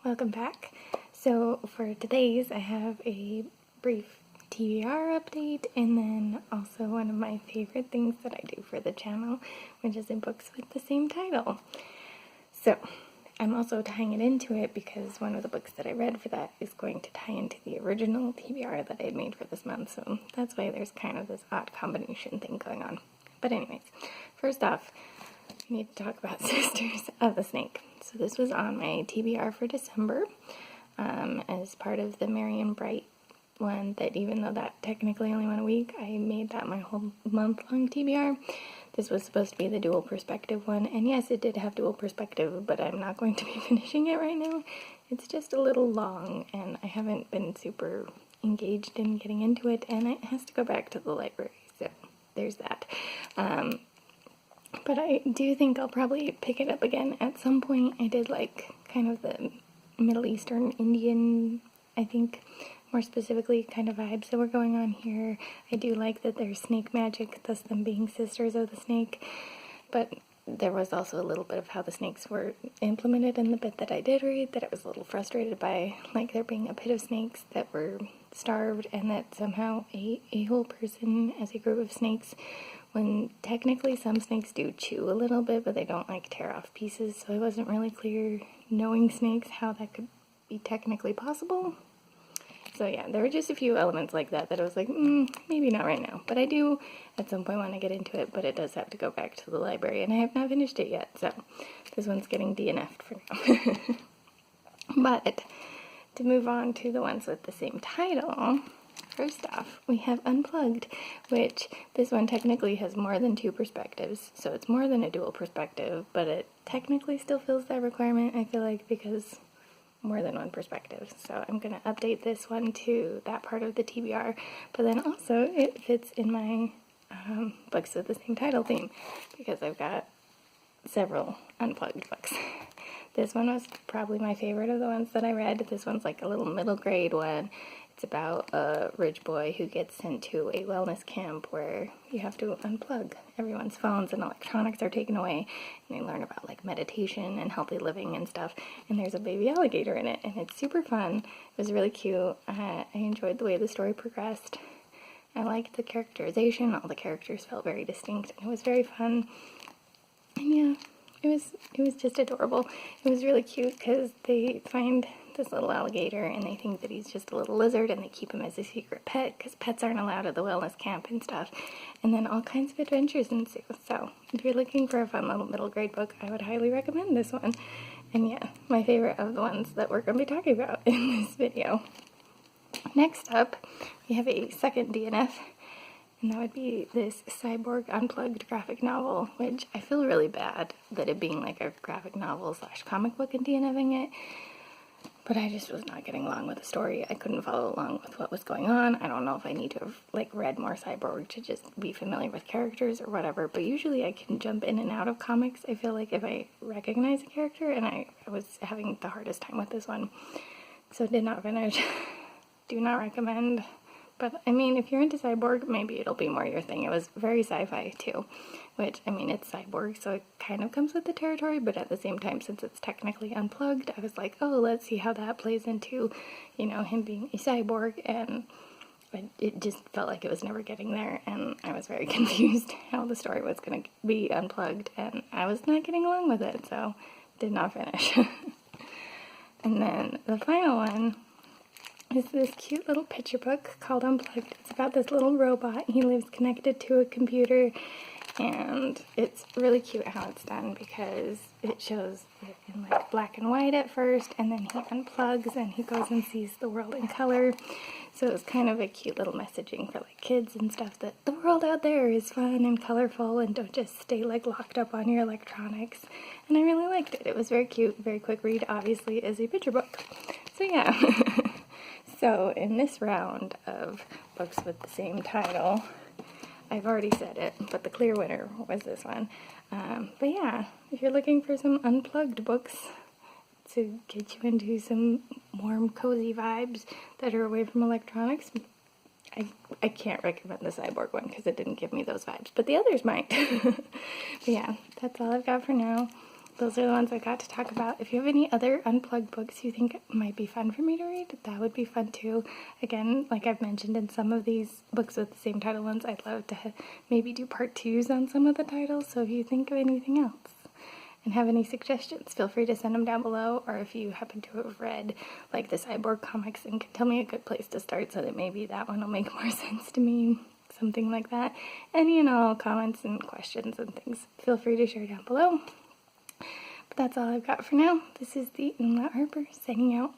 welcome back. So for today's, I have a brief TBR update and then also one of my favorite things that I do for the channel, which is in books with the same title. So I'm also tying it into it because one of the books that I read for that is going to tie into the original TBR that I had made for this month, so that's why there's kind of this odd combination thing going on. But anyways, first off, I need to talk about Sisters of the Snake. So this was on my TBR for December as part of the Marion Bright one, that even though that technically only went a week, I made that my whole month-long TBR. This was supposed to be the dual perspective one, and yes, it did have dual perspective, but I'm not going to be finishing it right now. It's just a little long, and I haven't been super engaged in getting into it, and it has to go back to the library, so there's that. But I do think I'll probably pick it up again at some point. I did like kind of the Middle Eastern Indian, I think, more specifically, kind of vibes that were going on here. I do like that there's snake magic, thus them being sisters of the snake, but there was also a little bit of how the snakes were implemented in the bit that I did read, that I was a little frustrated by, like there being a pit of snakes that were starved and that somehow a whole person as a group of snakes, when technically some snakes do chew a little bit, but they don't like tear off pieces, so I wasn't really clear, knowing snakes, how that could be technically possible. So yeah, there were just a few elements like that I was like, maybe not right now. But I do at some point want to get into it, but it does have to go back to the library, and I have not finished it yet, so this one's getting DNF'd for now. But to move on to the ones with the same title, first off, we have Unplugged, which this one technically has more than two perspectives, so it's more than a dual perspective, but it technically still fills that requirement, I feel like, because more than one perspective. So I'm going to update this one to that part of the TBR, but then also it fits in my books with the same title theme, because I've got several Unplugged books. This one was probably my favorite of the ones that I read. This one's like a little middle grade one. It's about a rich boy who gets sent to a wellness camp where you have to unplug everyone's phones and electronics are taken away, and they learn about like meditation and healthy living and stuff, and there's a baby alligator in it, and it's super fun. It was really cute. I enjoyed the way the story progressed. I liked the characterization. All the characters felt very distinct, and it was very fun. And yeah, it was just adorable. It was really cute because they find this little alligator and they think that he's just a little lizard, and they keep him as a secret pet because pets aren't allowed at the wellness camp and stuff. And then all kinds of adventures ensue. So if you're looking for a fun little middle grade book, I would highly recommend this one. And yeah, my favorite of the ones that we're going to be talking about in this video. Next up, we have a second DNF, and that would be this Cyborg Unplugged graphic novel, which I feel really bad that it being like a graphic novel / comic book and DNFing it. But I just was not getting along with the story. I couldn't follow along with what was going on. I don't know if I need to have like read more Cyborg to just be familiar with characters or whatever, but usually I can jump in and out of comics, I feel like, if I recognize a character, and I was having the hardest time with this one. So did not finish. Do not recommend. But I mean, if you're into Cyborg, maybe it'll be more your thing. It was very sci-fi too, which, I mean, it's Cyborg, so it kind of comes with the territory, but at the same time, since it's technically unplugged, I was like, oh, let's see how that plays into, you know, him being a cyborg, and it just felt like it was never getting there, and I was very confused how the story was going to be unplugged, and I was not getting along with it, so did not finish. And then the final one is this cute little picture book called Unplugged. It's about this little robot. He lives connected to a computer, and it's really cute how it's done because it shows it in like black and white at first, and then he unplugs and he goes and sees the world in color. So it's kind of a cute little messaging for like kids and stuff, that the world out there is fun and colorful, and don't just stay like locked up on your electronics. And I really liked it. It was very cute, very quick read, obviously, as a picture book. So yeah. So in this round of books with the same title, I've already said it, but the clear winner was this one. But yeah, if you're looking for some unplugged books to get you into some warm, cozy vibes that are away from electronics, I can't recommend the Cyborg one because it didn't give me those vibes, but the others might. But yeah, that's all I've got for now. those are the ones I got to talk about. If you have any other Unplugged books you think might be fun for me to read, that would be fun too. Again, like I've mentioned in some of these books with the same title ones, I'd love to maybe do part 2s on some of the titles, so if you think of anything else and have any suggestions, feel free to send them down below, or if you happen to have read like the Cyborg comics and can tell me a good place to start so that maybe that one will make more sense to me, something like that. Any and all comments and questions and things, feel free to share down below. But that's all I've got for now. This is the Harper signing out.